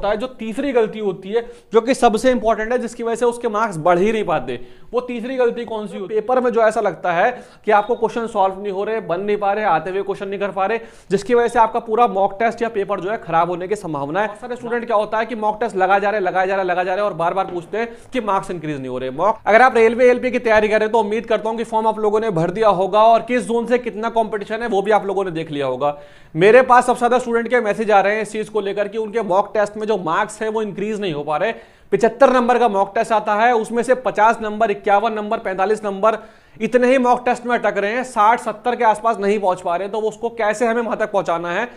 होता है, जो तीसरी गलती होती है जो कि सबसे इंपॉर्टेंट है, जिसकी वजह से उसके मार्क्स बढ़ ही नहीं पाते, वो तीसरी गलती कौन सी होती है? पेपर में जो ऐसा लगता है कि आपको क्वेश्चन सॉल्व नहीं हो रहे, बन नहीं पा रहे, आते हुए क्वेश्चन नहीं कर पा रहे, जिसकी वजह से आपका पूरा मॉक टेस्ट या पेपर जो है खराब होने की संभावना है। बहुत सारे स्टूडेंट क्या होता है कि मॉक टेस्ट लगा जा रहे और बार बार पूछते हैं कि मार्क्स इंक्रीज नहीं हो रहे। मॉक अगर आप रेलवे एलपी की तैयारी कर रहे हैं तो उम्मीद करता हूं कि फॉर्म आप लोगों ने भर दिया होगा और किस जोन से कितना कंपटीशन है वो भी आप लोगों ने देख लिया होगा। मेरे पास सबसे ज्यादा स्टूडेंट के मैसेज आ रहे हैं इस चीज को लेकर कि उनके मॉक टेस्ट में जो मार्क्स है वो इंक्रीज नहीं हो पा रहे। 75 नंबर का मॉक टेस्ट आता है, उसमें से 50 नंबर, 51 नंबर, 45 नंबर इतने ही मॉक टेस्ट में अटक रहे हैं, 60-70 के आसपास नहीं पहुंच पा रहे, तो उसको कैसे हमें वहां तक पहुंचाना है?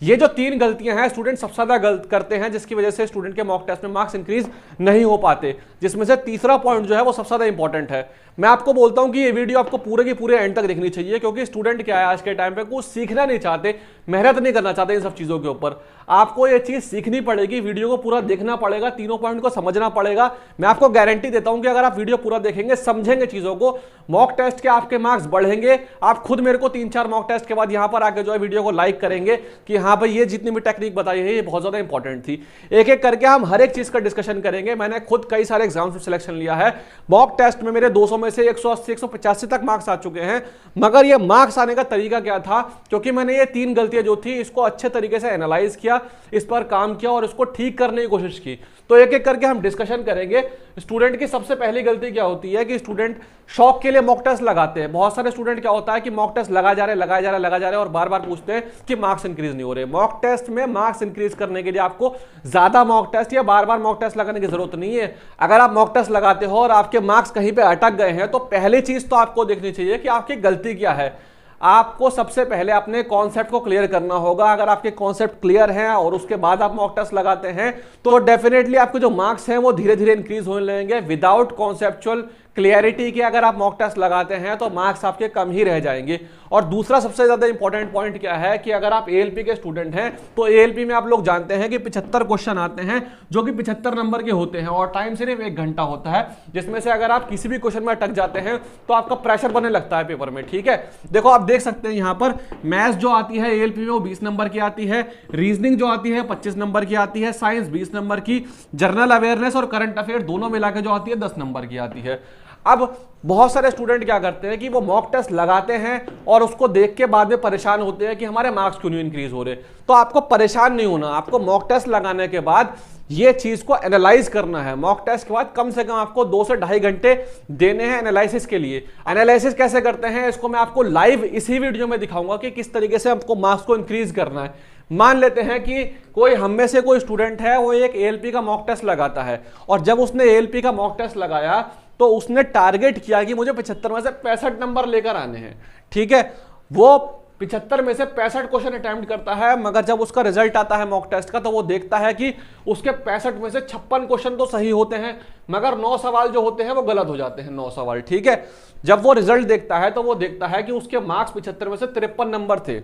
ये जो 3 गलतियां हैं स्टूडेंट सबसे ज्यादा गलत करते हैं, जिसकी वजह से स्टूडेंट के मॉक टेस्ट में मार्क्स इंक्रीज नहीं हो पाते, जिसमें से तीसरा पॉइंट जो है वो सबसे ज्यादा इंपॉर्टेंट है। मैं आपको बोलता हूं कि ये वीडियो आपको पूरे की पूरे एंड तक देखनी चाहिए, क्योंकि स्टूडेंट क्या है आज के टाइम पे कुछ सीखना नहीं चाहते, मेहनत नहीं करना चाहते इन सब चीजों के ऊपर। आपको ये चीज सीखनी पड़ेगी, वीडियो को पूरा देखना पड़ेगा, तीनों पॉइंट को समझना पड़ेगा। मैं आपको गारंटी देता हूं कि अगर आप वीडियो पूरा देखेंगे, समझेंगे चीजों को, मॉक टेस्ट के आपके मार्क्स बढ़ेंगे। आप खुद मेरे को 3-4 मॉक टेस्ट के बाद यहां पर आके जो है वीडियो को लाइक करेंगे कि हाँ भाई ये जितनी भी टेक्निक बताई है ये बहुत ज्यादा इंपॉर्टेंट थी। एक एक करके हम हर एक चीज का डिस्कशन करेंगे। मैंने खुद कई सारे एग्जाम्स में सिलेक्शन लिया है, मॉक टेस्ट में मेरे 200 में से 180-185 तक मार्क्स आ चुके हैं, मगर ये मार्क्स आने का तरीका क्या था? क्योंकि मैंने ये 3 गलतियां जो थी इसको अच्छे तरीके से एनालाइज किया, इस पर काम किया और इसको ठीक करने की कोशिश की। तो एक एक करके हम डिस्कशन करेंगे। स्टूडेंट की सबसे पहली गलती क्या होती है कि स्टूडेंट शौक के लिए मॉक टेस्ट लगाते हैं। बहुत सारे स्टूडेंट क्या होता है कि मॉक टेस्ट लगा जा रहे और बार बार पूछते हैं कि मार्क्स इंक्रीज नहीं हो रहे। मॉक टेस्ट में मार्क्स इंक्रीज करने के लिए आपको ज्यादा मॉक टेस्ट या बार बार मॉक टेस्ट लगाने की जरूरत नहीं है। अगर आप मॉक टेस्ट लगाते हो और आपके मार्क्स कहीं पे अटक गए हैं तो पहली चीज तो आपको देखनी चाहिए कि आपकी गलती क्या है। आपको सबसे पहले अपने कॉन्सेप्ट को क्लियर करना होगा। अगर आपके कॉन्सेप्ट क्लियर हैं और उसके बाद आप मॉक टेस्ट लगाते हैं तो डेफिनेटली आपके जो मार्क्स हैं वो धीरे धीरे इंक्रीज होने लगेंगे। विदाउट कॉन्सेप्चुअल क्लियरिटी के अगर आप मॉक टेस्ट लगाते हैं तो मार्क्स आपके कम ही रह जाएंगे। और दूसरा सबसे ज्यादा इंपॉर्टेंट पॉइंट क्या है कि अगर आप एएलपी के स्टूडेंट हैं तो एएलपी में आप लोग जानते हैं कि 75 क्वेश्चन आते हैं जो कि 75 नंबर के होते हैं और टाइम सिर्फ 1 घंटा होता है, जिसमें से अगर आप किसी भी क्वेश्चन में अटक जाते हैं तो आपका प्रेशर बनने लगता है पेपर में। ठीक है, देखो आप देख सकते हैं यहां पर मैथ्स जो आती है एएलपी में वो 20 नंबर की आती है, रीजनिंग जो आती है 25 नंबर की आती है, साइंस 20 नंबर की, जनरल अवेयरनेस और करंट अफेयर दोनों मिलाकर जो आती है 10 नंबर की आती है। अब बहुत सारे स्टूडेंट क्या करते हैं कि वो मॉक टेस्ट लगाते हैं और उसको देख के बाद में परेशान होते हैं कि हमारे मार्क्स क्यों नहीं इंक्रीज हो रहे। तो आपको परेशान नहीं होना, आपको मॉक टेस्ट लगाने के बाद ये चीज को एनालाइज करना है। मॉक टेस्ट के बाद कम से कम आपको 2 से ढाई घंटे देने हैं एनालिसिस के लिए। एनालिसिस कैसे करते हैं इसको मैं आपको लाइव इसी वीडियो में दिखाऊंगा कि किस तरीके से आपको मार्क्स को इंक्रीज करना है। मान लेते हैं कि कोई हम में से कोई स्टूडेंट है, वो एक एएलपी का मॉक टेस्ट लगाता है और जब उसने एएलपी का मॉक टेस्ट लगाया तो उसने टारगेट किया कि मुझे 75 में से 65 नंबर लेकर आने हैं। ठीक है, वो 75 में से 65 क्वेश्चन अटेम्प्ट करता है, मगर जब उसका रिजल्ट आता है मॉक टेस्ट का तो वो देखता है कि उसके 65 में से 56 क्वेश्चन तो सही होते हैं, मगर 9 सवाल जो होते हैं वो गलत हो जाते हैं, 9 सवाल। ठीक है, जब वो रिजल्ट देखता है तो वो देखता है कि उसके मार्क्स 75 में से 53 नंबर थे।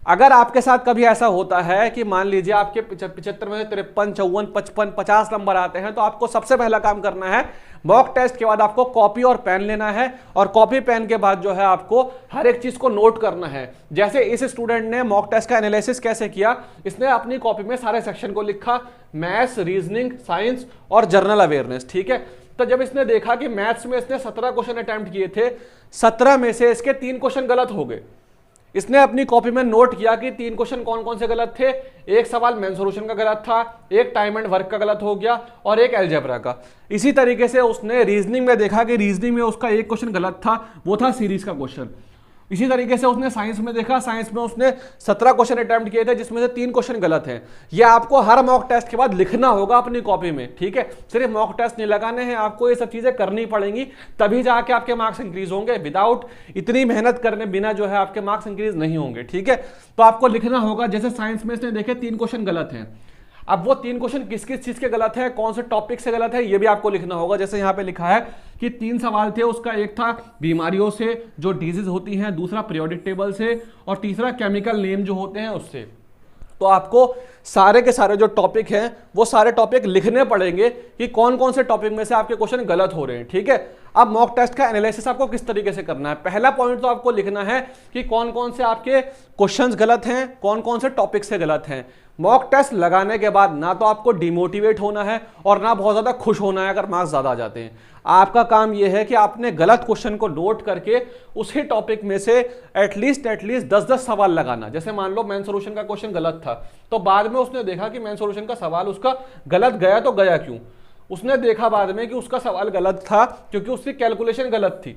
अगर आपके साथ कभी ऐसा होता है कि मान लीजिए आपके 75 में 53, 54, 55, 50 नंबर आते हैं, तो आपको सबसे पहला काम करना है मॉक टेस्ट के बाद आपको कॉपी और पेन लेना है और कॉपी पेन के बाद जो है आपको हर एक चीज को नोट करना है। जैसे इस स्टूडेंट ने मॉक टेस्ट का एनालिसिस कैसे किया, इसने अपनी कॉपी में सारे सेक्शन को लिखा, मैथ्स, रीजनिंग, साइंस और जनरल अवेयरनेस। ठीक है, तो जब इसने देखा कि मैथ्स में इसने 17 क्वेश्चन अटेम्प्ट किए थे, 17 में से इसके 3 क्वेश्चन गलत हो गए। इसने अपनी कॉपी में नोट किया कि 3 क्वेश्चन कौन कौन से गलत थे। एक सवाल मेंसुरेशन का गलत था, एक टाइम एंड वर्क का गलत हो गया और एक अलजेब्रा का। इसी तरीके से उसने रीजनिंग में देखा कि रीजनिंग में उसका एक क्वेश्चन गलत था, वो था सीरीज का क्वेश्चन। इसी तरीके से उसने साइंस में देखा, साइंस में उसने 17 क्वेश्चन अटेम्प्ट किए थे जिसमें से 3 क्वेश्चन गलत हैं। ये आपको हर मॉक टेस्ट के बाद लिखना होगा अपनी कॉपी में। ठीक है, सिर्फ मॉक टेस्ट नहीं लगाने हैं, आपको ये सब चीजें करनी पड़ेंगी, तभी जाके आपके मार्क्स इंक्रीज होंगे। विदाउट इतनी मेहनत करने बिना जो है आपके मार्क्स इंक्रीज नहीं होंगे। ठीक है, तो आपको लिखना होगा। जैसे साइंस में इसने देखे 3 क्वेश्चन गलत हैं, अब वो 3 क्वेश्चन किस किस चीज के गलत है, कौन से टॉपिक से गलत है, ये भी आपको लिखना होगा। जैसे यहाँ पे लिखा है कि 3 सवाल थे, उसका एक था बीमारियों से जो डिजीज होती हैं, दूसरा पीरियोडिक टेबल से और तीसरा केमिकल नेम जो होते हैं उससे। तो आपको सारे के सारे जो टॉपिक हैं वो सारे टॉपिक लिखने पड़ेंगे कि कौन कौन से टॉपिक में से आपके क्वेश्चन गलत हो रहे हैं। ठीक है, अब मॉक टेस्ट का एनालिसिस आपको किस तरीके से करना है। पहला पॉइंट तो आपको लिखना है कि कौन कौन से आपके क्वेश्चंस गलत हैं, कौन कौन से टॉपिक से गलत हैं। मॉक टेस्ट लगाने के बाद ना तो आपको डिमोटिवेट होना है और ना बहुत ज्यादा खुश होना है अगर मार्क्स ज्यादा आ जाते हैं। आपका काम यह है कि आपने गलत क्वेश्चन को नोट करके उसी टॉपिक में से एटलीस्ट 10-10 सवाल लगाना। जैसे मान लो मेन सॉल्यूशन का क्वेश्चन गलत था, तो बाद में उसने देखा कि मेन सॉल्यूशन का सवाल उसका गलत गया, तो गया क्यों? उसने देखा बाद में कि उसका सवाल गलत था क्योंकि उसकी कैलकुलेशन गलत थी,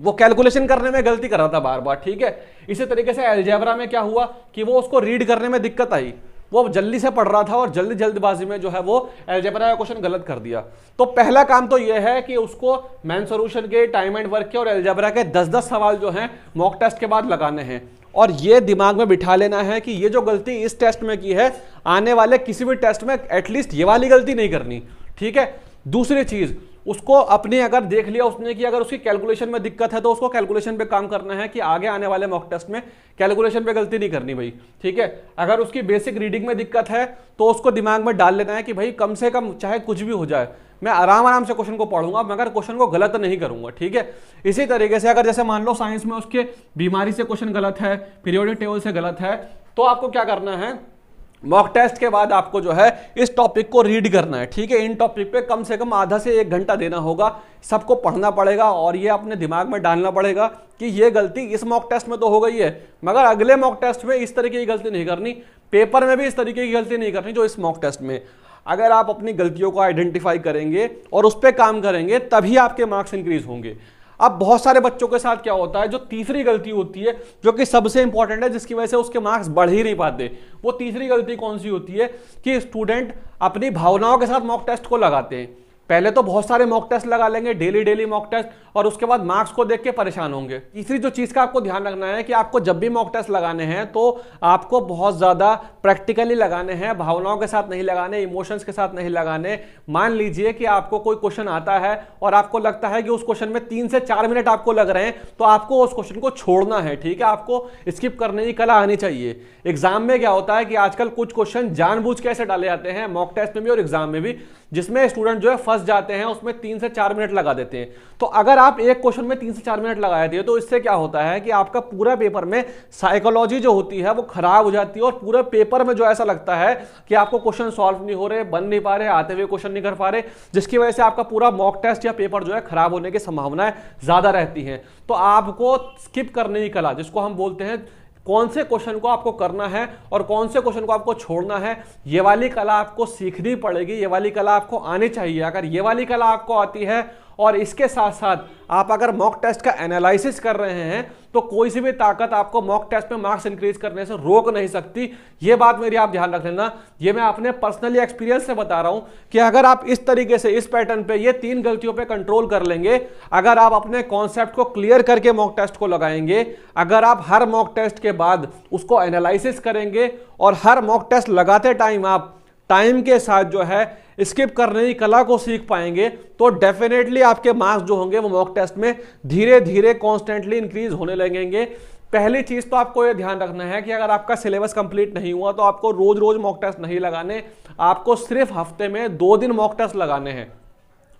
वो कैलकुलेशन करने में गलती कर रहा था बार बार, ठीक है। इसी तरीके से अलजेब्रा में क्या हुआ कि वो उसको रीड करने में दिक्कत आई, वो जल्दी से पढ़ रहा था और जल्दबाजी में जो है वो अलजेब्रा का क्वेश्चन गलत कर दिया। तो पहला काम तो ये है कि उसको मेन सॉल्यूशन के, टाइम एंड वर्क के और अलजेब्रा के 10-10 सवाल जो हैं मॉक टेस्ट के बाद लगाने हैं। और ये दिमाग में बिठा लेना है कि ये जो गलती इस टेस्ट में की है, आने वाले किसी भी टेस्ट में एटलीस्ट ये वाली गलती नहीं करनी, ठीक है। दूसरी चीज, उसको अपने अगर देख लिया उसने कि अगर उसकी कैलकुलेशन में दिक्कत है तो उसको कैलकुलेशन पे काम करना है कि आगे आने वाले मॉक टेस्ट में कैलकुलेशन पे गलती नहीं करनी भाई, ठीक है। अगर उसकी बेसिक रीडिंग में दिक्कत है तो उसको दिमाग में डाल लेना है कि भाई कम से कम चाहे कुछ भी हो जाए, मैं आराम से क्वेश्चन को पढ़ूंगा मगर क्वेश्चन को गलत नहीं करूंगा, ठीक है। इसी तरीके से अगर जैसे मान लो साइंस में उसके बीमारी से क्वेश्चन गलत है, पीरियोडिक टेबल से गलत है, तो आपको क्या करना है, मॉक टेस्ट के बाद आपको जो है इस टॉपिक को रीड करना है, ठीक है। इन टॉपिक पे कम से कम आधा से 1 घंटा देना होगा, सबको पढ़ना पड़ेगा और ये अपने दिमाग में डालना पड़ेगा कि ये गलती इस मॉक टेस्ट में तो हो गई है मगर अगले मॉक टेस्ट में इस तरीके की गलती नहीं करनी, पेपर में भी इस तरीके की गलती नहीं करनी जो इस मॉक टेस्ट में। अगर आप अपनी गलतियों को आइडेंटिफाई करेंगे और उस पर काम करेंगे तभी आपके मार्क्स इंक्रीज होंगे। अब बहुत सारे बच्चों के साथ क्या होता है, जो तीसरी गलती होती है जो कि सबसे इंपॉर्टेंट है, जिसकी वजह से उसके मार्क्स बढ़ ही नहीं पाते, वो तीसरी गलती कौन सी होती है कि स्टूडेंट अपनी भावनाओं के साथ मॉक टेस्ट को लगाते हैं। पहले तो बहुत सारे मॉक टेस्ट लगा लेंगे, डेली मॉक टेस्ट, और उसके बाद मार्क्स को देख के परेशान होंगे। तीसरी जो चीज का आपको ध्यान रखना है कि आपको जब भी मॉक टेस्ट लगाने हैं तो आपको बहुत ज्यादा प्रैक्टिकली लगाने हैं, भावनाओं के साथ नहीं लगाने, इमोशंस के साथ नहीं लगाने। मान लीजिए कि आपको कोई क्वेश्चन आता है और आपको लगता है कि उस क्वेश्चन में 3 से 4 मिनट आपको लग रहे हैं, तो आपको उस क्वेश्चन को छोड़ना है, ठीक है। आपको स्किप करने की कला आनी चाहिए। एग्जाम में क्या होता है कि आजकल कुछ क्वेश्चन जानबूझ के ऐसे डाले जाते हैं, मॉक टेस्ट में भी और एग्जाम में भी, जिसमें स्टूडेंट जो है फंस जाते हैं, उसमें 3 से 4 मिनट लगा देते हैं। तो अगर आप एक क्वेश्चन में 3 से 4 मिनट लगा देते हैं तो इससे क्या होता है कि आपका पूरा पेपर में साइकोलॉजी जो होती है वो खराब हो जाती है और पूरे पेपर में जो ऐसा लगता है कि आपको क्वेश्चन सॉल्व नहीं हो रहे, बन नहीं पा रहे, आते हुए क्वेश्चन नहीं कर पा रहे, जिसकी वजह से आपका पूरा मॉक टेस्ट या पेपर जो है खराब होने की संभावनाएं ज्यादा रहती हैं। तो आपको स्किप करने की कला, जिसको हम बोलते हैं कौन से क्वेश्चन को आपको करना है और कौन से क्वेश्चन को आपको छोड़ना है, ये वाली कला आपको सीखनी पड़ेगी, ये वाली कला आपको आनी चाहिए। अगर ये वाली कला आपको आती है और इसके साथ साथ आप अगर मॉक टेस्ट का एनालिसिस कर रहे हैं तो कोई सी भी ताकत आपको मॉक टेस्ट में मार्क्स इंक्रीज करने से रोक नहीं सकती। ये बात मेरी आप ध्यान रख लेना। ये मैं अपने पर्सनली एक्सपीरियंस से बता रहा हूं कि अगर आप इस तरीके से इस पैटर्न पे ये 3 गलतियों पे कंट्रोल कर लेंगे, अगर आप अपने कॉन्सेप्ट को क्लियर करके मॉक टेस्ट को लगाएंगे, अगर आप हर मॉक टेस्ट के बाद उसको एनालिसिस करेंगे और हर मॉक टेस्ट लगाते टाइम आप टाइम के साथ जो है स्किप करने की कला को सीख पाएंगे, तो डेफिनेटली आपके मार्क्स जो होंगे वो मॉक टेस्ट में धीरे धीरे कॉन्स्टेंटली इंक्रीज होने लगेंगे। पहली चीज तो आपको ये ध्यान रखना है कि अगर आपका सिलेबस कंप्लीट नहीं हुआ तो आपको रोज रोज मॉक टेस्ट नहीं लगाने, आपको सिर्फ हफ्ते में 2 दिन मॉक टेस्ट लगाने हैं।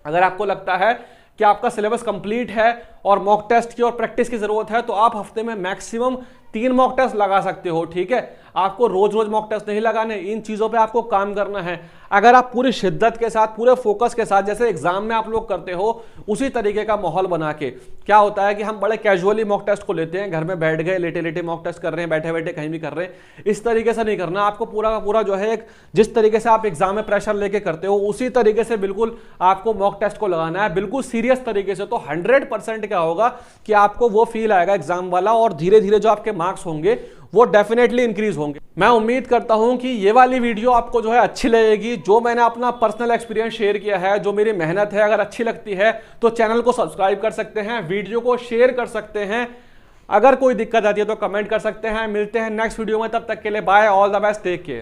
अगर आपको लगता है कि आपका सिलेबस कंप्लीट है और मॉक टेस्ट की और प्रैक्टिस की जरूरत है तो आप हफ्ते में मैक्सिमम 3 मॉक टेस्ट लगा सकते हो, ठीक है। आपको रोज रोज मॉक टेस्ट नहीं लगाने, इन चीजों पे आपको काम करना है। अगर आप पूरी शिद्दत के साथ, पूरे फोकस के साथ, जैसे एग्जाम में आप लोग करते हो उसी तरीके का माहौल बना के, क्या होता है कि हम बड़े कैजुअली मॉक टेस्ट को लेते हैं, घर में बैठ गए लेटे लेटे मॉक टेस्ट कर रहे हैं, बैठे बैठे कहीं भी कर रहे हैं, इस तरीके से नहीं करना। आपको पूरा का पूरा जो है एक जिस तरीके से आप एग्जाम में प्रेशर लेके करते हो उसी तरीके से बिल्कुल आपको मॉक टेस्ट को लगाना है, बिल्कुल सीरियस तरीके से। तो 100% क्या होगा कि आपको वो फील आएगा एग्जाम वाला और धीरे धीरे जो आपके मार्क्स होंगे वो डेफिनेटली इंक्रीज होंगे। मैं उम्मीद करता हूं कि ये वाली वीडियो आपको जो है अच्छी लगेगी। जो मैंने अपना पर्सनल एक्सपीरियंस शेयर किया है, जो मेरी मेहनत है, अगर अच्छी लगती है तो चैनल को सब्सक्राइब कर सकते हैं, वीडियो को शेयर कर सकते हैं। अगर कोई दिक्कत आती है तो कमेंट कर सकते हैं। मिलते हैं नेक्स्ट वीडियो में, तब तक के लिए bye, all the best, take care.